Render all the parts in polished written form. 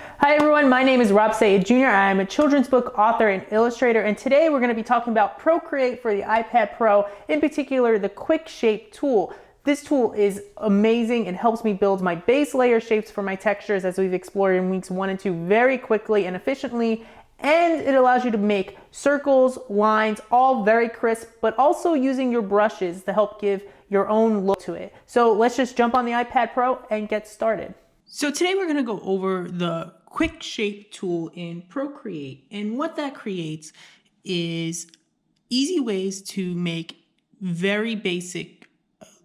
Hi everyone, my name is Sayegh Jr. I'm a children's book author and illustrator, and today we're going to be talking about Procreate for the iPad Pro, in particular the QuickShape tool. This tool is amazing. It helps me build my base layer shapes for my textures, as we've explored in weeks 1 and 2, very quickly and efficiently, and it allows you to make circles, lines, all very crisp, but also using your brushes to help give your own look to it. So let's just jump on the iPad Pro and get started. So today we're going to go over the QuickShape tool in Procreate, and what that creates is easy ways to make very basic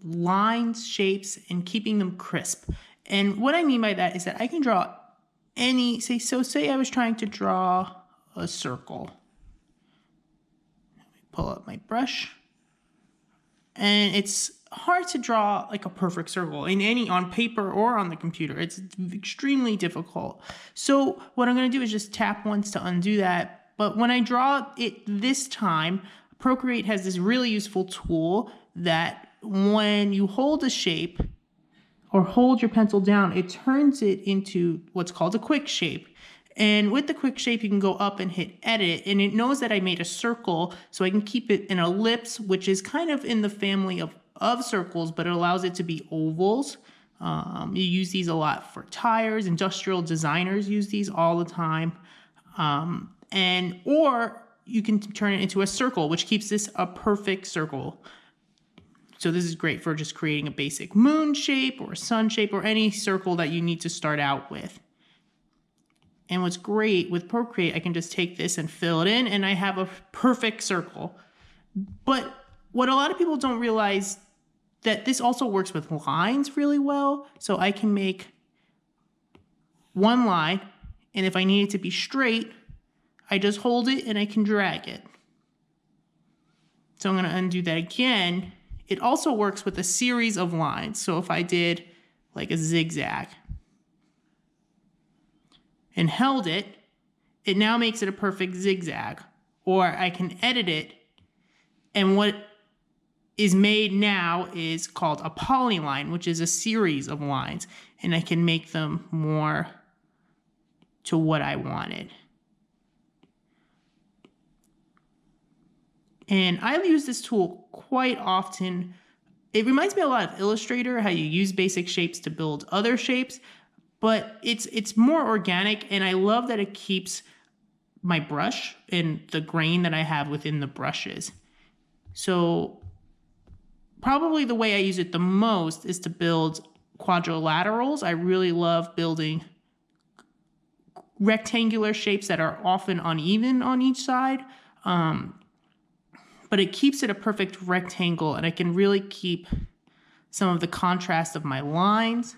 lines, shapes, and keeping them crisp. And what I mean by that is that I can draw any, say I was trying to draw a circle. Let me pull up my brush. And it's hard to draw like a perfect circle on paper or on the computer. It's extremely difficult. So what I'm going to do is just tap once to undo that. But when I draw it this time, Procreate has this really useful tool that when you hold a shape or hold your pencil down, it turns it into what's called a quick shape. And with the quick shape, you can go up and hit edit, and it knows that I made a circle, so I can keep it an ellipse, which is kind of in the family of circles, but it allows it to be ovals. You use these a lot for tires. Industrial designers use these all the time. Or you can turn it into a circle, which keeps this a perfect circle. So this is great for just creating a basic moon shape or a sun shape or any circle that you need to start out with. And what's great with Procreate, I can just take this and fill it in, and I have a perfect circle. But what a lot of people don't realize, that this also works with lines really well. So I can make one line, and if I need it to be straight, I just hold it and I can drag it. So I'm going to undo that again. It also works with a series of lines. So if I did like a zigzag and held it, it now makes it a perfect zigzag. Or I can edit it, and what is made now is called a polyline, which is a series of lines, and I can make them more to what I wanted. And I use this tool quite often. It reminds me a lot of Illustrator, how you use basic shapes to build other shapes, but it's more organic, and I love that it keeps my brush and the grain that I have within the brushes. So probably the way I use it the most is to build quadrilaterals. I really love building rectangular shapes that are often uneven on each side, but it keeps it a perfect rectangle, and I can really keep some of the contrast of my lines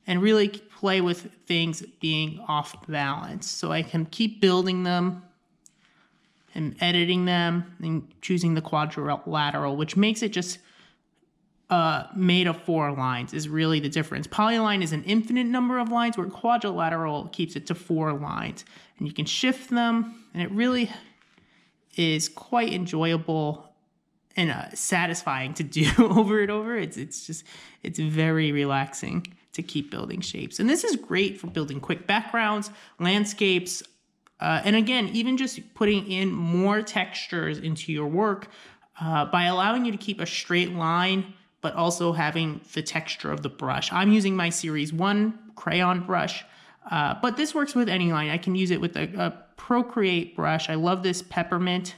and really play with things being off balance. So I can keep building them and editing them and choosing the quadrilateral, which makes it just made of 4 lines is really the difference. Polyline is an infinite number of lines, where quadrilateral keeps it to 4 lines. And you can shift them, and it really is quite enjoyable and satisfying to do over and over. It's very relaxing to keep building shapes. And this is great for building quick backgrounds, landscapes, and again, even just putting in more textures into your work by allowing you to keep a straight line, but also having the texture of the brush. I'm using my Series 1 crayon brush, but this works with any line. I can use it with a Procreate brush. I love this peppermint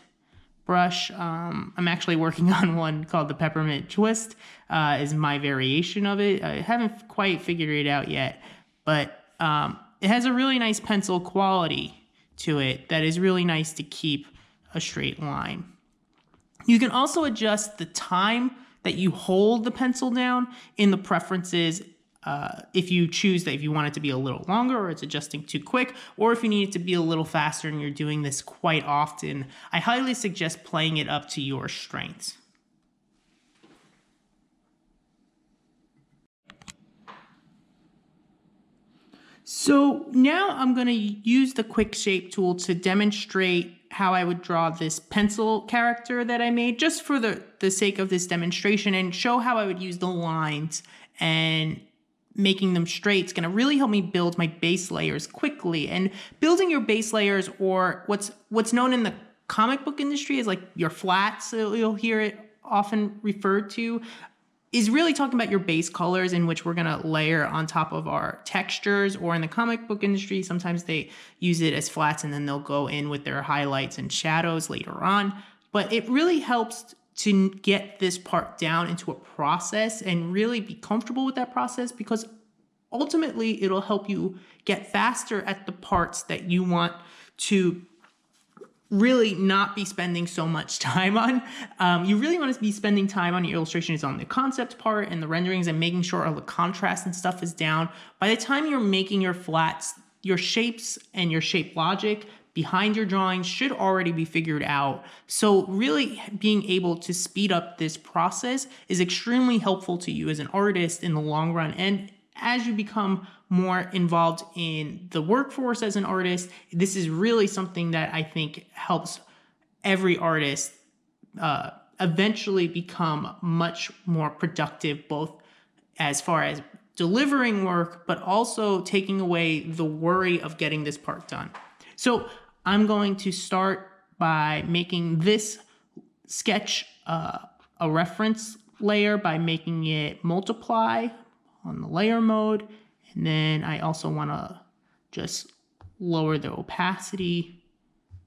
brush. I'm actually working on one called the Peppermint Twist, is my variation of it. I haven't quite figured it out yet, but it has a really nice pencil quality to it that is really nice to keep a straight line. You can also adjust the time that you hold the pencil down in the preferences, if you choose that, if you want it to be a little longer or it's adjusting too quick, or if you need it to be a little faster and you're doing this quite often. I highly suggest playing it up to your strengths. So now I'm going to use the QuickShape tool to demonstrate how I would draw this pencil character that I made, just for the sake of this demonstration, and show how I would use the lines and making them straight is going to really help me build my base layers quickly. And building your base layers, or what's known in the comic book industry as like your flats, so you'll hear it often referred to, is really talking about your base colors in which we're going to layer on top of our textures. Or in the comic book industry, sometimes they use it as flats and then they'll go in with their highlights and shadows later on. But it really helps to get this part down into a process and really be comfortable with that process, because ultimately it'll help you get faster at the parts that you want to really not be spending so much time on. You really want to be spending time on your illustrations on the concept part and the renderings and making sure all the contrast and stuff is down. By the time you're making your flats, your shapes and your shape logic behind your drawings should already be figured out. So really being able to speed up this process is extremely helpful to you as an artist in the long run. And as you become more involved in the workforce as an artist, this is really something that I think helps every artist eventually become much more productive, both as far as delivering work, but also taking away the worry of getting this part done. So I'm going to start by making this sketch a reference layer by making it multiply on the layer mode. And then I also want to just lower the opacity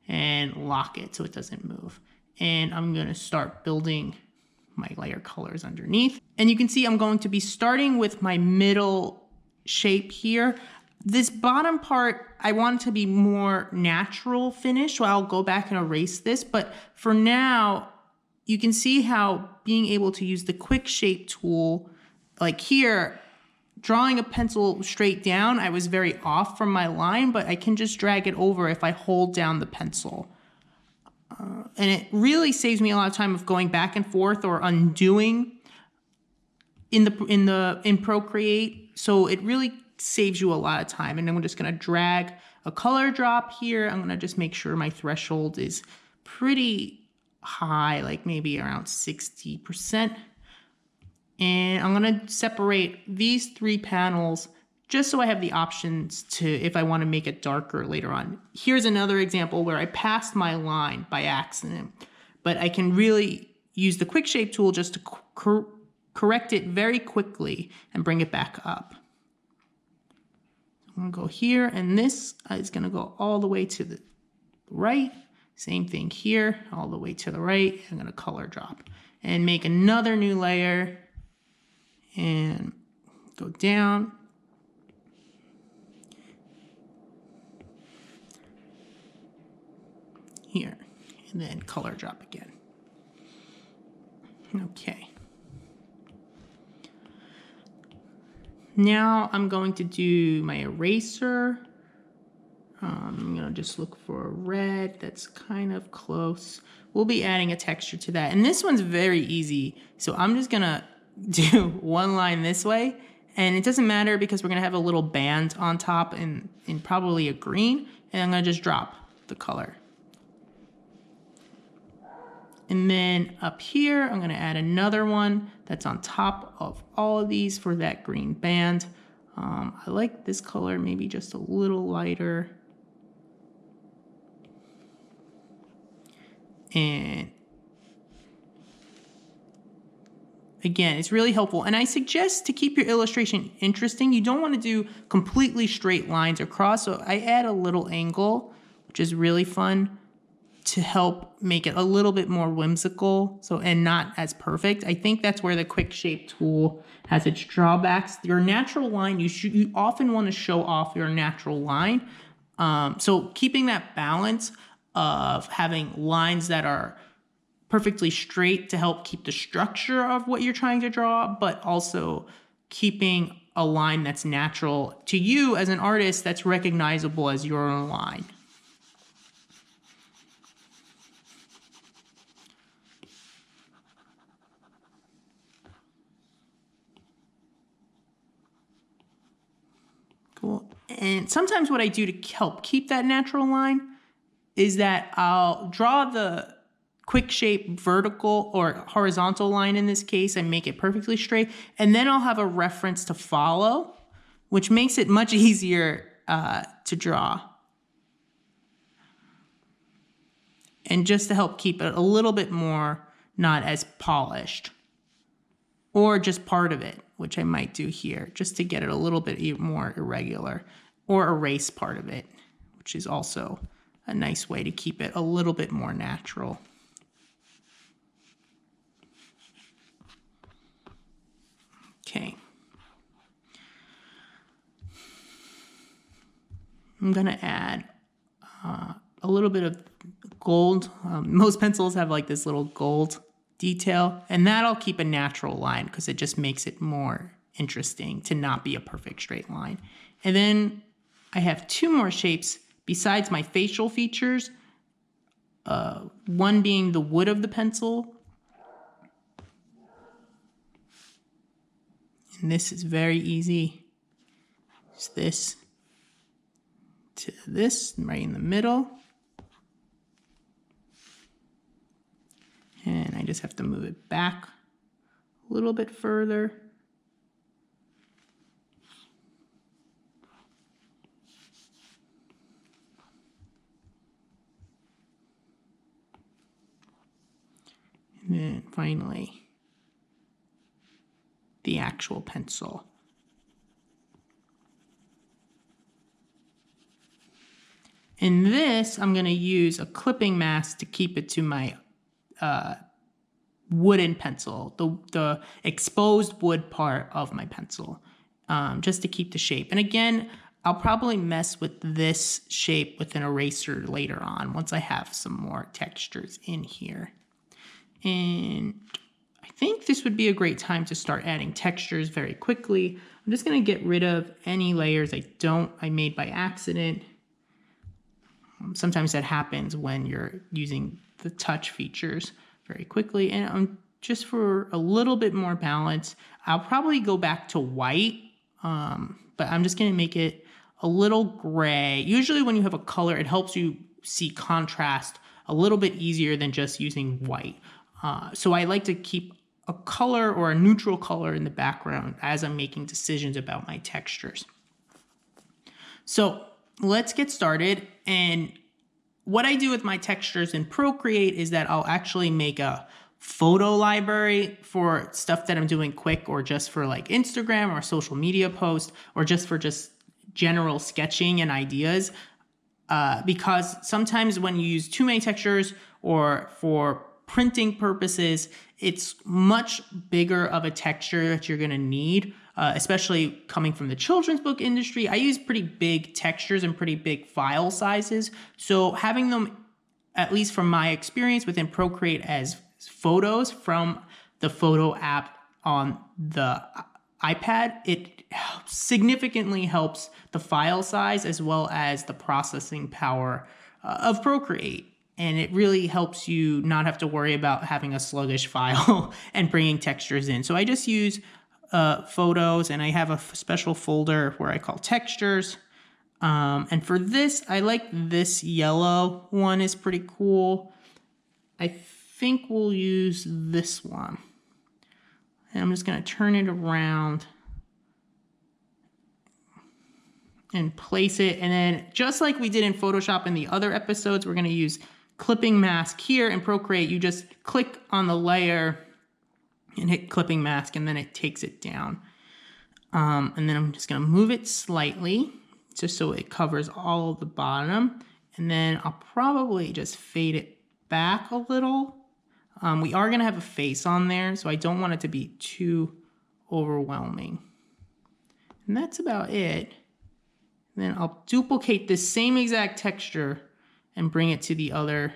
and lock it so it doesn't move. And I'm going to start building my layer colors underneath. And you can see I'm going to be starting with my middle shape here. This bottom part, I want it to be more natural finish, so I'll go back and erase this. But for now, you can see how being able to use the QuickShape tool, like here, drawing a pencil straight down, I was very off from my line, but I can just drag it over if I hold down the pencil. And it really saves me a lot of time of going back and forth or undoing in Procreate. So it really saves you a lot of time. And then we're just going to drag a color drop here. I'm going to just make sure my threshold is pretty high, like maybe around 60%. And I'm going to separate these three panels just so I have the options to, if I want to make it darker later on. Here's another example where I passed my line by accident, but I can really use the QuickShape tool just to correct it very quickly and bring it back up. I'm going to go here, and this is going to go all the way to the right. Same thing here, all the way to the right. I'm going to color drop and make another new layer and go down. Here, and then color drop again. Okay. Now I'm going to do my eraser. I'm going to just look for a red that's kind of close. We'll be adding a texture to that. And this one's very easy. So I'm just going to do one line this way. And it doesn't matter because we're going to have a little band on top in probably a green. And I'm going to just drop the color. And then up here, I'm going to add another one that's on top of all of these for that green band. I like this color, maybe just a little lighter. And again, it's really helpful. And I suggest to keep your illustration interesting, you don't want to do completely straight lines across. So I add a little angle, which is really fun, to help make it a little bit more whimsical, and not as perfect. I think that's where the QuickShape tool has its drawbacks. Your natural line, you often want to show off your natural line. So keeping that balance of having lines that are perfectly straight to help keep the structure of what you're trying to draw, but also keeping a line that's natural to you as an artist, that's recognizable as your own line. Cool. And sometimes what I do to help keep that natural line is that I'll draw the QuickShape vertical or horizontal line in this case and make it perfectly straight. And then I'll have a reference to follow. which makes it much easier to draw. And just to help keep it a little bit more not as polished, or just part of it, which I might do here, just to get it a little bit more irregular, or erase part of it, which is also a nice way to keep it a little bit more natural. Okay. I'm gonna add a little bit of gold. Most pencils have like this little gold detail, and that'll keep a natural line because it just makes it more interesting to not be a perfect straight line. And then I have two more shapes besides my facial features, one being the wood of the pencil. And this is very easy. It's this to this, right in the middle. And I just have to move it back a little bit further. And then finally, the actual pencil. In this, I'm going to use a clipping mask to keep it to my wooden pencil, the exposed wood part of my pencil, just to keep the shape. And again, I'll probably mess with this shape with an eraser later on once I have some more textures in here. And I think this would be a great time to start adding textures very quickly. I'm just going to get rid of any layers I made by accident. Sometimes that happens when you're using the touch features very quickly. And just for a little bit more balance, I'll probably go back to white, but I'm just going to make it a little gray. Usually when you have a color, it helps you see contrast a little bit easier than just using white. So I like to keep a color or a neutral color in the background as I'm making decisions about my textures. So let's get started. And what I do with my textures in Procreate is that I'll actually make a photo library for stuff that I'm doing quick, or just for like Instagram or social media posts, or just for general sketching and ideas. Because sometimes when you use too many textures or for printing purposes, it's much bigger of a texture that you're going to need, especially coming from the children's book industry. I use pretty big textures and pretty big file sizes. So having them, at least from my experience within Procreate, as photos from the photo app on the iPad, it significantly helps the file size as well as the processing power of Procreate. And it really helps you not have to worry about having a sluggish file and bringing textures in. So I just use photos, and I have a special folder where I call textures. And for this, I like this yellow one, is pretty cool. I think we'll use this one. And I'm just going to turn it around and place it. And then just like we did in Photoshop in the other episodes, we're going to use clipping mask here in Procreate. You just click on the layer and hit clipping mask, and then it takes it down. And then I'm just going to move it slightly just so it covers all of the bottom. And then I'll probably just fade it back a little. We are going to have a face on there, so I don't want it to be too overwhelming. And that's about it. And then I'll duplicate this same exact texture and bring it to the other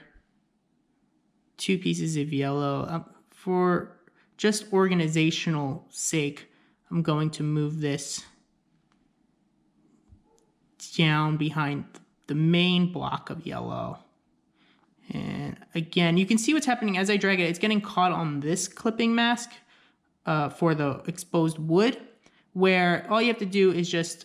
two pieces of yellow. For just organizational sake, I'm going to move this down behind the main block of yellow. And again, you can see what's happening as I drag it. It's getting caught on this clipping mask for the exposed wood, where all you have to do is just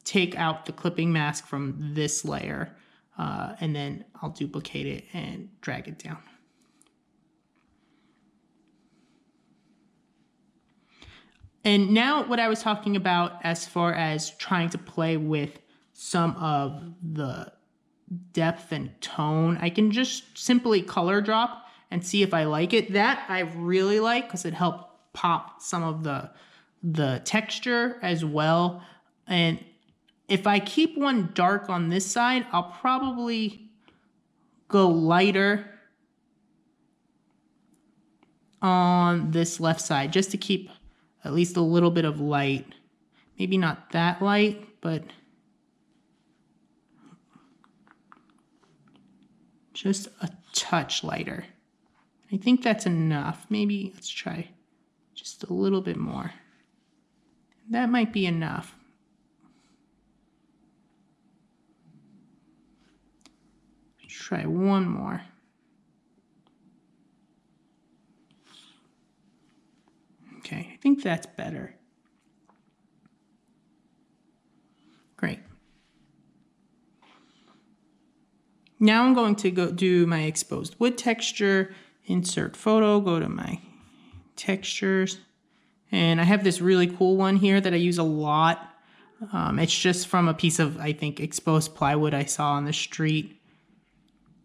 take out the clipping mask from this layer. And then I'll duplicate it and drag it down. And now what I was talking about as far as trying to play with some of the depth and tone, I can just simply color drop and see if I like it. That I really like because it helped pop some of the texture as well. And if I keep one dark on this side, I'll probably go lighter on this left side just to keep at least a little bit of light. Maybe not that light, but just a touch lighter. I think that's enough. Maybe let's try just a little bit more. That might be enough. Try one more. Okay, I think that's better. Great. Now I'm going to go do my exposed wood texture, insert photo, go to my textures. And I have this really cool one here that I use a lot. It's just from a piece of, I think, exposed plywood I saw on the street.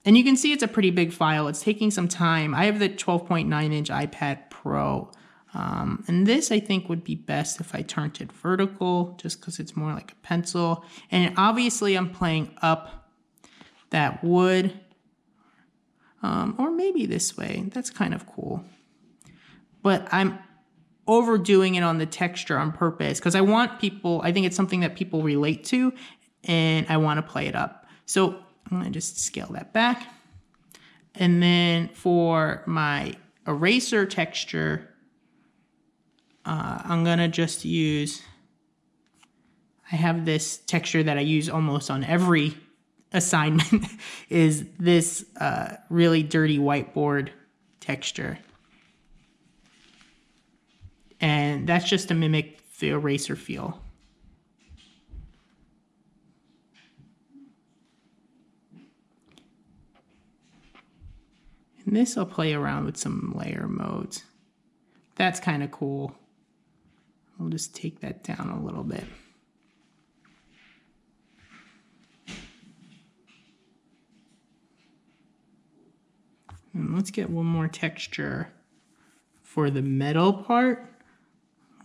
And you can see it's a pretty big file. It's taking some time. I have the 12.9-inch iPad Pro. And this, I think, would be best if I turned it vertical, just because it's more like a pencil. And obviously, I'm playing up that wood. Or maybe this way. That's kind of cool. But I'm overdoing it on the texture on purpose because I want people, I think it's something that people relate to, and I want to play it up. So I'm going to just scale that back. And then for my eraser texture, I'm going to just use, I have this texture that I use almost on every assignment, is this really dirty whiteboard texture. And that's just to mimic the eraser feel. And this I'll play around with some layer modes. That's kind of cool. I'll just take that down a little bit. And let's get one more texture for the metal part,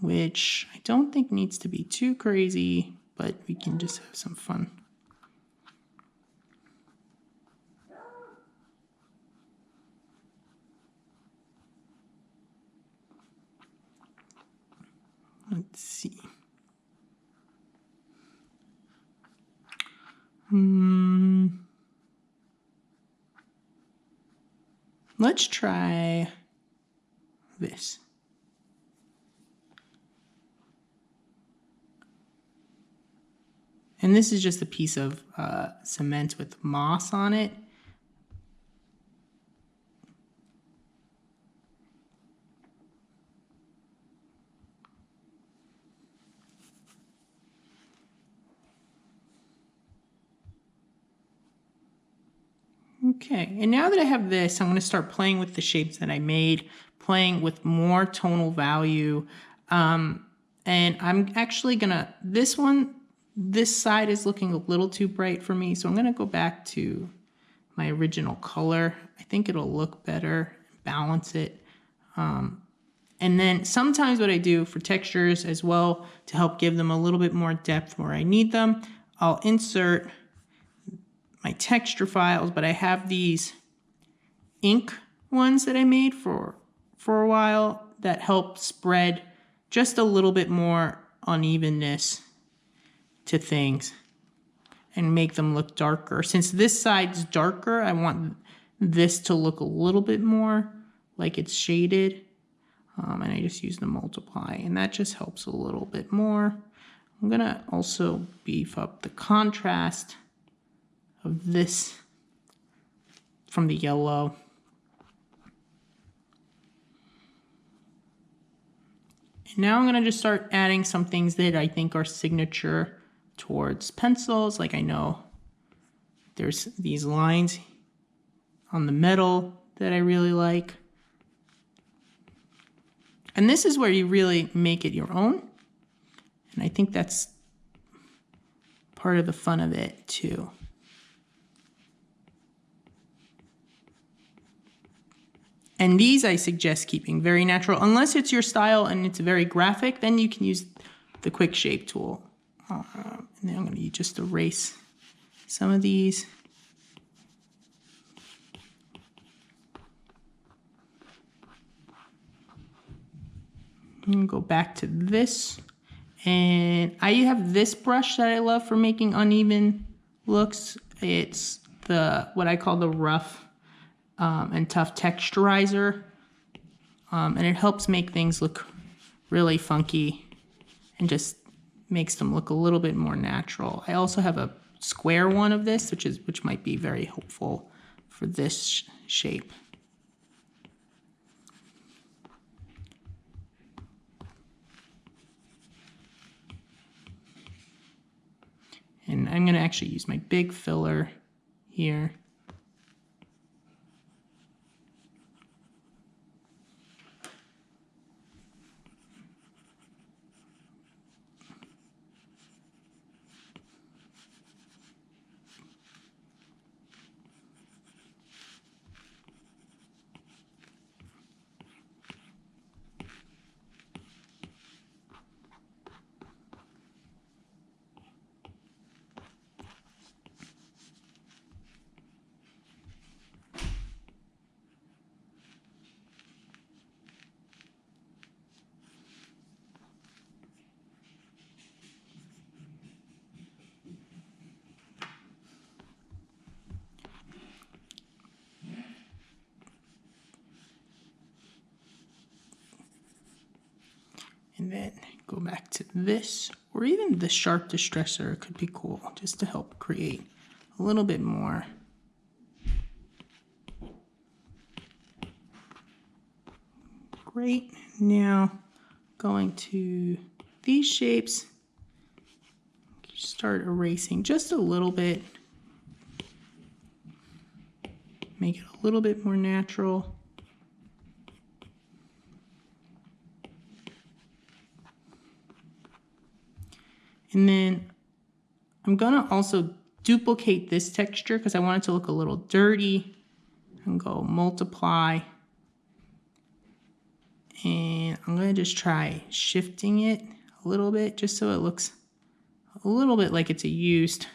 which I don't think needs to be too crazy, but we can just have some fun. Let's see. Let's try this. And this is just a piece of cement with moss on it. Okay, and now that I have this, I'm going to start playing with the shapes that I made, playing with more tonal value. And I'm actually going to, this side is looking a little too bright for me, so I'm going to go back to my original color. I think it'll look better, balance it. And then sometimes what I do for textures as well, to help give them a little bit more depth where I need them, I'll insert my texture files, but I have these ink ones that I made for a while that help spread just a little bit more unevenness to things and make them look darker. Since this side's darker, I want this to look a little bit more like it's shaded. And I just use the multiply, and that just helps a little bit more. I'm gonna also beef up the contrast of this from the yellow. And now I'm going to just start adding some things that I think are signature towards pencils. Like I know there's these lines on the metal that I really like. And this is where you really make it your own. And I think that's part of the fun of it too. And these I suggest keeping very natural. Unless it's your style and it's very graphic, then you can use the QuickShape tool. And then I'm going to just erase some of these. I'm going to go back to this. And I have this brush that I love for making uneven looks. It's what I call the rough and tough texturizer. And it helps make things look really funky and just makes them look a little bit more natural. I also have a square one of this, which might be very helpful for this shape. And I'm going to actually use my big filler here. And then go back to this, or even the sharp distressor could be cool, just to help create a little bit more. Great. Now going to these shapes, start erasing just a little bit. Make it a little bit more natural. And then I'm gonna also duplicate this texture because I want it to look a little dirty, and go multiply. And I'm gonna just try shifting it a little bit just so it looks a little bit like it's a used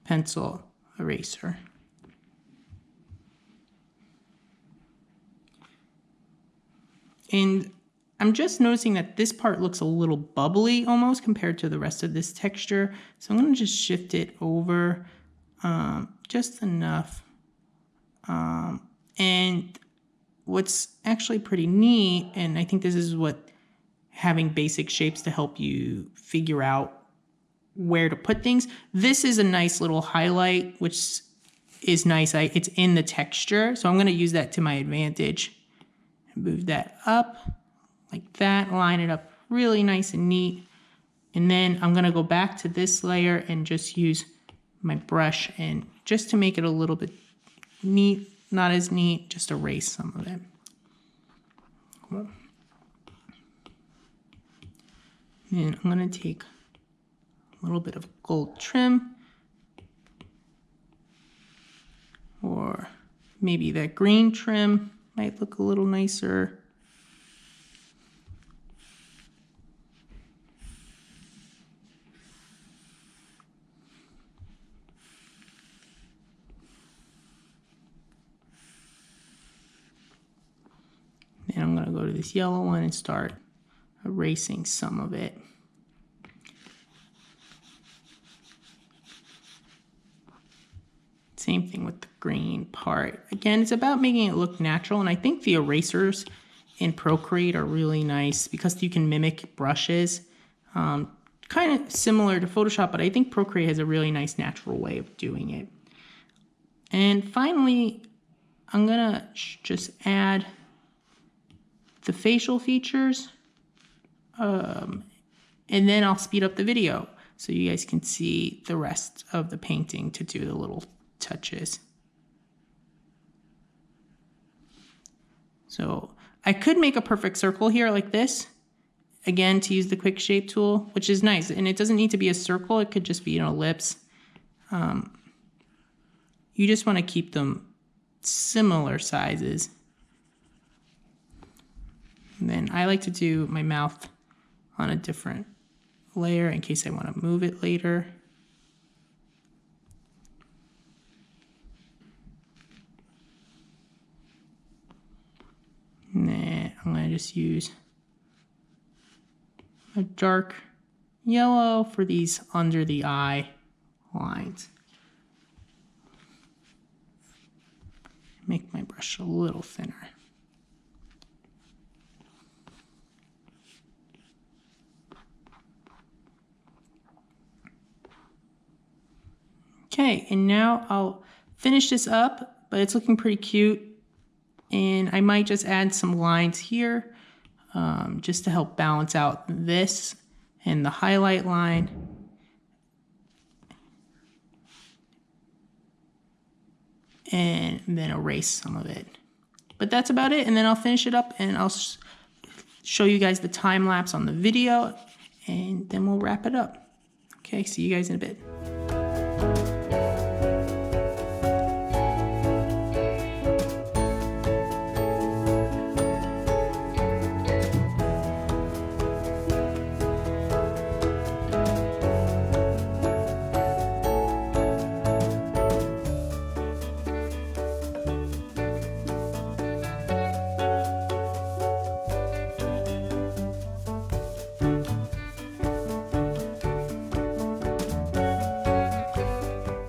pencil eraser. And I'm just noticing that this part looks a little bubbly almost compared to the rest of this texture. So I'm going to just shift it over just enough. And what's actually pretty neat, and I think this is what having basic shapes to help you figure out where to put things. This is a nice little highlight, which is nice. It's in the texture. So I'm going to use that to my advantage. Move that up. Like that, line it up really nice and neat. And then I'm gonna go back to this layer and just use my brush and just to make it a little bit neat, not as neat, just erase some of it. And I'm gonna take a little bit of gold trim, or maybe that green trim might look a little nicer. And I'm going to go to this yellow one and start erasing some of it. Same thing with the green part. Again, it's about making it look natural, and I think the erasers in Procreate are really nice because you can mimic brushes. Kind of similar to Photoshop, but I think Procreate has a really nice natural way of doing it. And finally, I'm going to just add the facial features, and then I'll speed up the video so you guys can see the rest of the painting to do the little touches. So I could make a perfect circle here like this, again, to use the QuickShape tool, which is nice. And it doesn't need to be a circle. It could just be an ellipse. You just want to keep them similar sizes. And then I like to do my mouth on a different layer in case I want to move it later. Nah, I'm going to just use a dark yellow for these under the eye lines. Make my brush a little thinner. Okay, and now I'll finish this up, but it's looking pretty cute. And I might just add some lines here just to help balance out this and the highlight line. And then erase some of it. But that's about it. And then I'll finish it up and I'll show you guys the time lapse on the video and then we'll wrap it up. Okay, see you guys in a bit.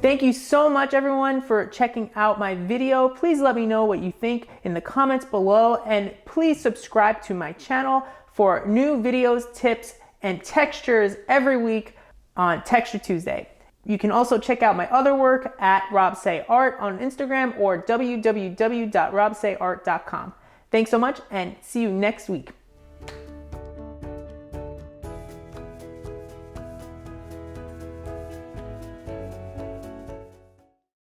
Thank you so much everyone for checking out my video. Please let me know what you think in the comments below and please subscribe to my channel for new videos, tips, and textures every week on Texture Tuesday. You can also check out my other work at Sayegh Art on Instagram or www.robsayart.com. Thanks so much and see you next week.